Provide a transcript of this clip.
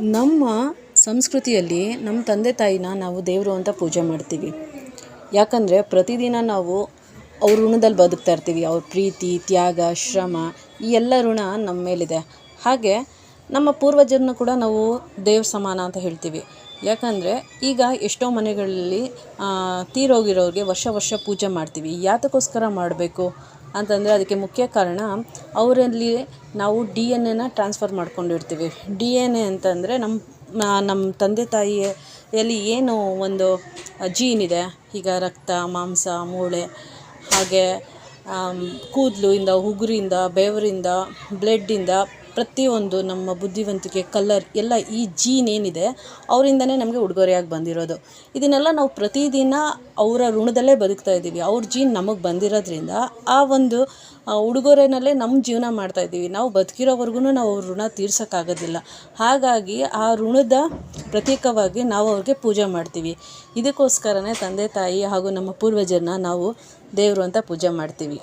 ನಮ್ಮ ಸಂಸ್ಕೃತಿಯಲ್ಲಿ ನಮ್ಮ ತಂದೆ ತಾಯಿನ ನಾವು ದೇವರು ಅಂತ ಪೂಜೆ ಮಾಡ್ತೀವಿ. ಯಾಕಂದರೆ ಪ್ರತಿದಿನ ನಾವು ಅವ್ರ ಋಣದಲ್ಲಿ ಬದುಕ್ತಾ ಇರ್ತೀವಿ. ಅವ್ರ ಪ್ರೀತಿ, ತ್ಯಾಗ, ಶ್ರಮ ಈ ಎಲ್ಲ ಋಣ ನಮ್ಮ ಮೇಲಿದೆ. ಹಾಗೆ ನಮ್ಮ ಪೂರ್ವಜರನ್ನು ಕೂಡ ನಾವು ದೇವ್ರ ಸಮಾನ ಅಂತ ಹೇಳ್ತೀವಿ. ಯಾಕಂದರೆ ಈಗ ಎಷ್ಟೋ ಮನೆಗಳಲ್ಲಿ ತೀರೋಗಿರೋರಿಗೆ ವರ್ಷ ಪೂಜೆ ಮಾಡ್ತೀವಿ. ಯಾತಕ್ಕೋಸ್ಕರ ಮಾಡಬೇಕು ಅಂತಂದರೆ ಅದಕ್ಕೆ ಮುಖ್ಯ ಕಾರಣ ಅವರಲ್ಲಿ ನಾವು DNA ಟ್ರಾನ್ಸ್ಫರ್ ಮಾಡ್ಕೊಂಡಿರ್ತೀವಿ. DNA ಅಂತಂದರೆ ನಮ್ಮ ತಂದೆ ತಾಯಿಯಲ್ಲಿ ಏನು ಒಂದು ಜೀನ್ ಇದೆ, ಈಗ ರಕ್ತ, ಮಾಂಸ, ಮೂಳೆ, ಹಾಗೆ ಕೂದಲು ಇಂದ, ಉಗುರಿಂದ, ಬೆವರಿಂದ, ಬ್ಲಡ್ಡಿಂದ ಪ್ರತಿಯೊಂದು ನಮ್ಮ ಬುದ್ಧಿವಂತಿಕೆ, ಕಲರ್ ಎಲ್ಲ ಈ ಜೀನ್ ಏನಿದೆ ಅವರಿಂದನೇ ನಮಗೆ ಉಡುಗೊರೆಯಾಗಿ ಬಂದಿರೋದು. ಇದನ್ನೆಲ್ಲ ನಾವು ಪ್ರತಿದಿನ ಅವರ ಋಣದಲ್ಲೇ ಬದುಕ್ತಾ ಇದ್ದೀವಿ. ಅವ್ರ ಜೀನ್ ನಮಗೆ ಬಂದಿರೋದ್ರಿಂದ ಆ ಒಂದು ಉಡುಗೊರೆನಲ್ಲೇ ನಮ್ಮ ಜೀವನ ಮಾಡ್ತಾಯಿದ್ದೀವಿ. ನಾವು ಬದುಕಿರೋವರೆಗೂ ನಾವು ಅವ್ರ ಋಣ ತೀರ್ಸೋಕ್ಕಾಗೋದಿಲ್ಲ. ಹಾಗಾಗಿ ಆ ಋಣದ ಪ್ರತೀಕವಾಗಿ ನಾವು ಅವ್ರಿಗೆ ಪೂಜೆ ಮಾಡ್ತೀವಿ. ಇದಕ್ಕೋಸ್ಕರನೇ ತಂದೆ ತಾಯಿ ಹಾಗೂ ನಮ್ಮ ಪೂರ್ವಜರನ್ನ ನಾವು ದೇವರು ಅಂತ ಪೂಜೆ ಮಾಡ್ತೀವಿ.